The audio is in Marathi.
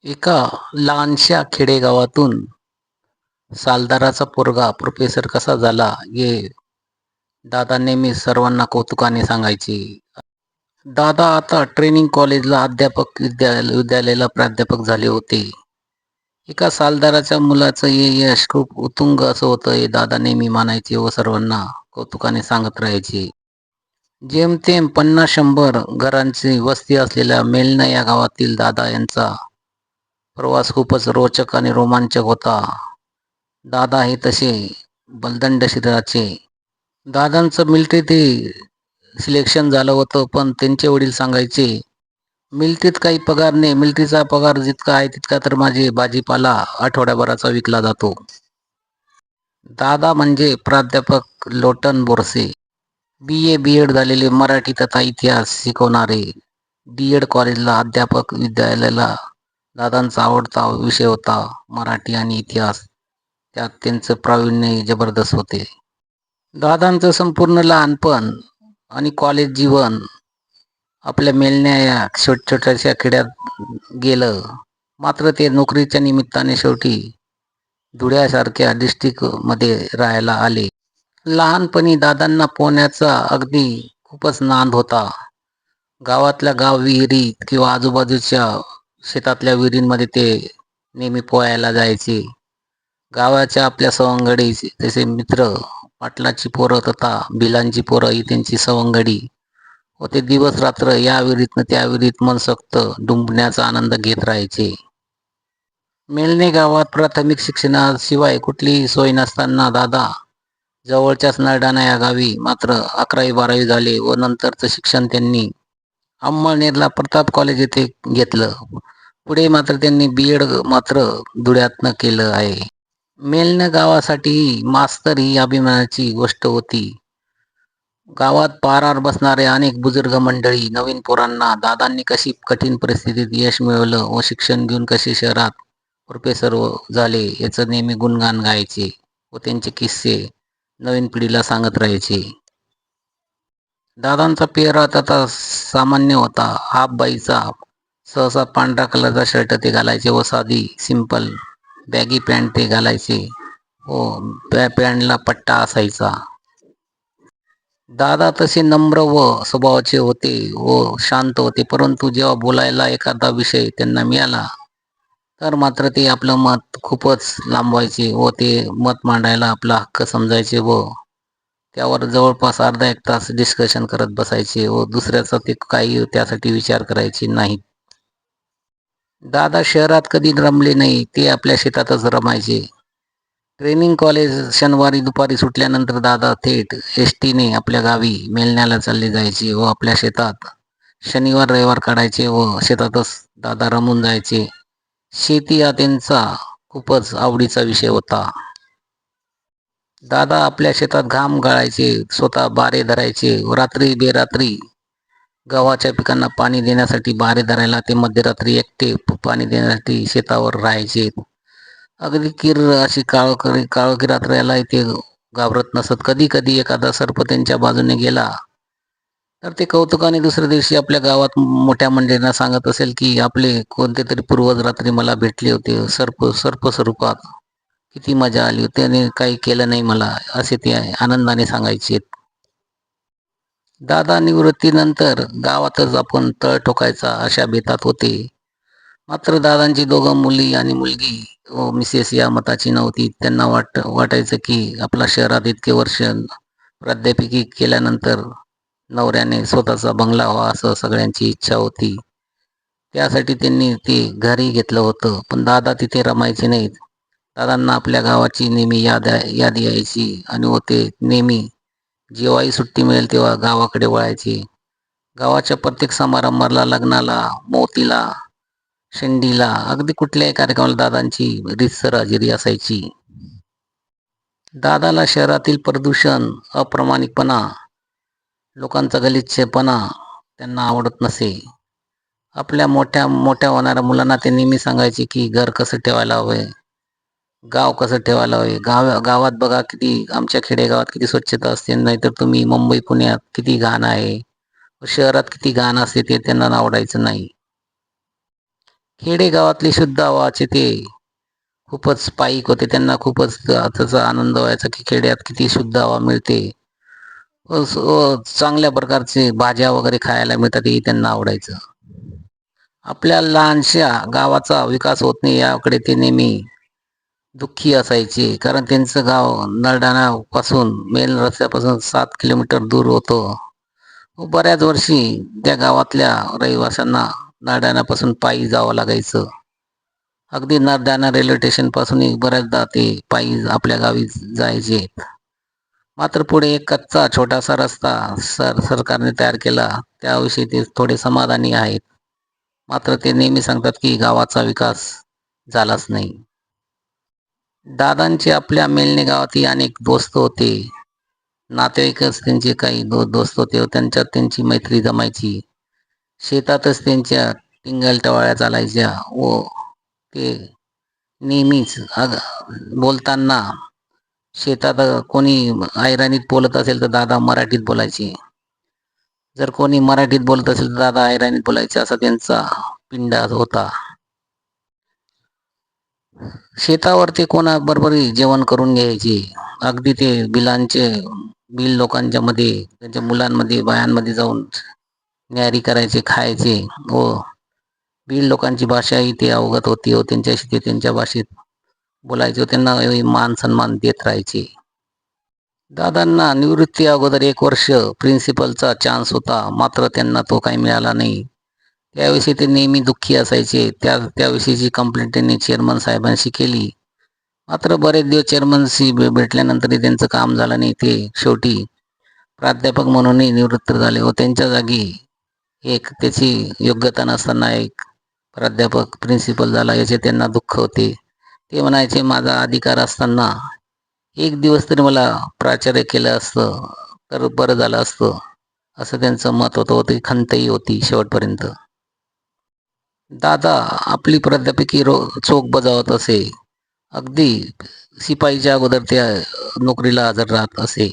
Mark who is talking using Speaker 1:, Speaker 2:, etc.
Speaker 1: एका लहानशा खेडेगावातून सालदाराचा पोरगा प्रोफेसर कसा झाला हे दादा नेहमी सर्वांना कौतुकाने सांगायचे. दादा आता ट्रेनिंग कॉलेजला अध्यापक विद्यालयाला प्राध्यापक झाले होते. एका सालदाराच्या मुलाचं हे यश खूप उत्तुंग असं होतं हे दादा नेहमी मानायचे व सर्वांना कौतुकाने सांगत राहायचे. जेमतेम 50-100 घरांची वस्ती असलेल्या मेलना या गावातील दादा यांचा प्रवास खूपच रोचक आणि रोमांचक होता. दादा हे तसे बलदंड शरीराचे. दादांचं मिलिटरीत सिलेक्शन झालं होतं, पण त्यांचे वडील सांगायचे, मिलिटरीत काही पगार नाही, मिलिटरीचा पगार जितका आहे तितका तर माझे भाजीपाला आठवड्याभराचा विकला जातो. दादा म्हणजे प्राध्यापक लोटन बोरसे. BA BEd झालेले, मराठी तथा इतिहास शिकवणारे. DEd कॉलेजला अध्यापक विद्यालयाला दादांचा आवडता विषय होता मराठी आणि इतिहास. त्यात त्यांचं प्रावीण्य जबरदस्त होते. दादांचं संपूर्ण लहानपण आणि कॉलेज जीवन आपल्या मेलण्या या छोट्याशा खेड्यात गेलं. मात्र ते नोकरीच्या निमित्ताने शेवटी धुळ्यासारख्या डिस्ट्रिक्टमध्ये राहायला आले. लहानपणी दादांना पोहण्याचा अगदी खूपच नाद होता. गावातल्या विहिरीत किंवा आजूबाजूच्या शेतातल्या विहिरींमध्ये ते नेहमी पोहायला जायचे. गावाच्या आपल्या सवंगडी तसे मित्र, पाटलाची पोरं तथा भिलांची पोरं ही त्यांची सवंगडी व ते दिवस रात्र या विहिरीतनं त्या विहिरीत मनसोक्त डुंबण्याचा आनंद घेत राहायचे. मेलणे गावात प्राथमिक शिक्षणाशिवाय कुठलीही सोय नसताना दादा जवळच्याच नरडाणा या गावी मात्र 11वी-12वी झाले व नंतरचं शिक्षण त्यांनी अंमळनेरला प्रताप कॉलेज येथे घेतलं. पुढे मात्र त्यांनी BEd मात्र धुळ्यातनं केलं आहे. मेलणे गावासाठी मास्तर ही अभिमानाची गोष्ट होती. गावात पारावर बसणारे अनेक बुजुर्ग मंडळी नवीन पोरांना दादांनी कशी कठीण परिस्थितीत यश मिळवलं व शिक्षण घेऊन कसे शहरात प्रोफेसर झाले याचं नेहमी गुणगान गायचे व त्यांचे किस्से नवीन पिढीला सांगत राहायचे. दादांचा पेहराव तथा सामान्य होता. हाफ बाईचा सहसा पांढरा कलरचा शर्ट ते घालायचे व साधी सिंपल बॅगी पॅन्ट ते घालायचे व पॅन्टला पट्टा असायचा. दादा तसे नम्र व स्वभावाचे होते व शांत होते, परंतु जेव्हा बोलायला एखादा विषय त्यांना मिळाला तर मात्र ते आपलं मत खूपच लांबवायचे व ते मत मांडायला आपला हक्क समजायचे व त्यावर जवळपास अर्धा एक तास डिस्कशन करत बसायचे व दुसऱ्याचा ते काही त्यासाठी विचार करायचे नाहीत. दादा शहरात कधी रमले नाही, ते आपल्या शेतातच रमायचे. ट्रेनिंग कॉलेज शनिवारी दुपारी सुटल्यानंतर दादा थेट एसटीने आपल्या गावी मेलण्याला चालले जायचे व आपल्या शेतात शनिवार रविवार काढायचे व शेतातच दादा रमून जायचे. शेती हा त्यांचा खूपच आवडीचा विषय होता. दादा आपल्या शेतात घाम गाळायचे, स्वतः बारे धरायचे व रात्री बेरात्री गव्हाच्या पिकांना पाणी देण्यासाठी बारे धरायला ते मध्यरात्री एकटे पाणी देण्यासाठी शेतावर राहायचे. अगदी किर अशी काळोखी रात्र याला ते घाबरत नसत. कधी कधी एखादा सर्प त्यांच्या बाजूने गेला तर ते कौतुकाने दुसऱ्या दिवशी आपल्या गावात मोठ्या मंडळींना सांगत असेल की आपले कोणते तरी पूर्वज रात्री मला भेटले होते सर्प स्वरूपात. किती मजा आली, त्याने काही केलं नाही मला, असे ते आनंदाने सांगायचे. दादा निवृत्तीनंतर गावातच आपण तळ ठोकायचा अशा बेतात होते. मात्र दादांची दोघं मुली आणि मुलगी व मिसेस या मताची नव्हती. त्यांना वाटायचं की आपला शहरात इतके वर्ष प्राध्यापकी केल्यानंतर नवऱ्याने स्वतःचा बंगला व्हावा असं सगळ्यांची इच्छा होती. त्यासाठी त्यांनी ते घरी घेतलं होतं, पण दादा तिथे रमायचे नाहीत. दादांना आपल्या गावाची नेहमी याद यायची आणि व ते नेहमी जेव्हाही सुट्टी मिळेल तेव्हा गावाकडे वळायचे. गावाच्या प्रत्येक समारंभाला, लग्नाला, मोतीला, शेंडीला, अगदी कुठल्याही कार्यक्रमाला दादांची रीतसर हजेरी असायची. दादाला शहरातील प्रदूषण, अप्रामाणिकपणा, लोकांचा गलिच्छपणा त्यांना आवडत नसे. आपल्या मोठ्या होणाऱ्या मुलांना ते नेहमी सांगायचे की घर कसं ठेवायला हवंय, गाव कसं ठेवायला हवे. गावात बघा किती, आमच्या खेडेगावात किती स्वच्छता असते, नाहीतर तुम्ही मुंबई पुण्यात किती घाण आहे, शहरात किती घाण असते, ते त्यांना आवडायचं नाही. खेडेगावातली शुद्ध हवाचे ते खूपच पाईक होते. त्यांना खूपच त्याचा आनंद व्हायचा की खेड्यात किती शुद्ध हवा मिळते. चांगल्या प्रकारचे भाज्या वगैरे खायला मिळतात हे त्यांना आवडायचं. आपल्या लहानशा गावाचा विकास होत नाही याकडे ते नेहमी दुःखी असायचे. कारण त्यांचं गाव नरडाणापासून मेन रस्त्यापासून 7 किलोमीटर दूर होतं. बऱ्याच वर्षी त्या गावातल्या रहिवाशांना नरडाणापासून पायी जावं लागायचं. अगदी नरडाणा रेल्वे स्टेशनपासूनही बऱ्याचदा ते पायी आपल्या गावी जायचे. मात्र पुढे एक कच्चा छोटासा रस्ता सरकारने तयार केला. त्याविषयी ते थोडे समाधानी आहेत. मात्र ते नेहमी सांगतात की गावाचा विकास झालाच नाही. दादांचे आपल्या मेलणे गावातही अनेक दोस्त होते. नातेवाईकच त्यांचे काही दोस्त होते व त्यांच्यात त्यांची मैत्री जमायची. शेतातच त्यांच्या टिंगल-टवाळ्या चालायच्या व ते नेहमीच बोलताना शेतात कोणी अहिराणीत बोलत असेल तर दादा मराठीत बोलायचे. जर कोणी मराठीत बोलत असेल तर दादा अहिराणीत बोलायचे असा त्यांचा पिंडा होता. शेतावर ते कोणाबरोबरही जेवण करून घ्यायचे. अगदी ते बिल लोकांच्या मध्ये त्यांच्या मुलांमध्ये बायांमध्ये जाऊन न्यारी करायचे, खायचे व बिल लोकांची भाषाही ते अवगत होती व त्यांच्याशी ते त्यांच्या भाषेत बोलायचे व त्यांना मान सन्मान देत राहायचे. दादांना निवृत्ती अगोदर 1 वर्ष प्रिन्सिपलचा चान्स होता. मात्र त्यांना तो काही मिळाला नाही. त्याविषयी ते नेहमी दुःखी असायचे. त्याविषयीची कंप्लेंट त्यांनी चेअरमन साहेबांशी केली. मात्र बरेच दिवस चेअरमनशी भेटल्यानंतरही त्यांचं काम झालं नाही. ते शेवटी प्राध्यापक म्हणूनही निवृत्त झाले व त्यांच्या जागी एक त्याची योग्यता नसताना एक प्राध्यापक प्रिन्सिपल झाला याचे त्यांना दुःख होते. ते म्हणायचे माझा अधिकार असताना एक दिवस तरी मला प्राचार्य केलं असतं तर बरं झालं असतं, असं त्यांचं मत होतं व ती खंतही होती शेवटपर्यंत. दादा आपली प्राध्यापकी चोख बजावत असे. अगदी शिपाईच्या अगोदर त्या नोकरीला हजर राहत असे.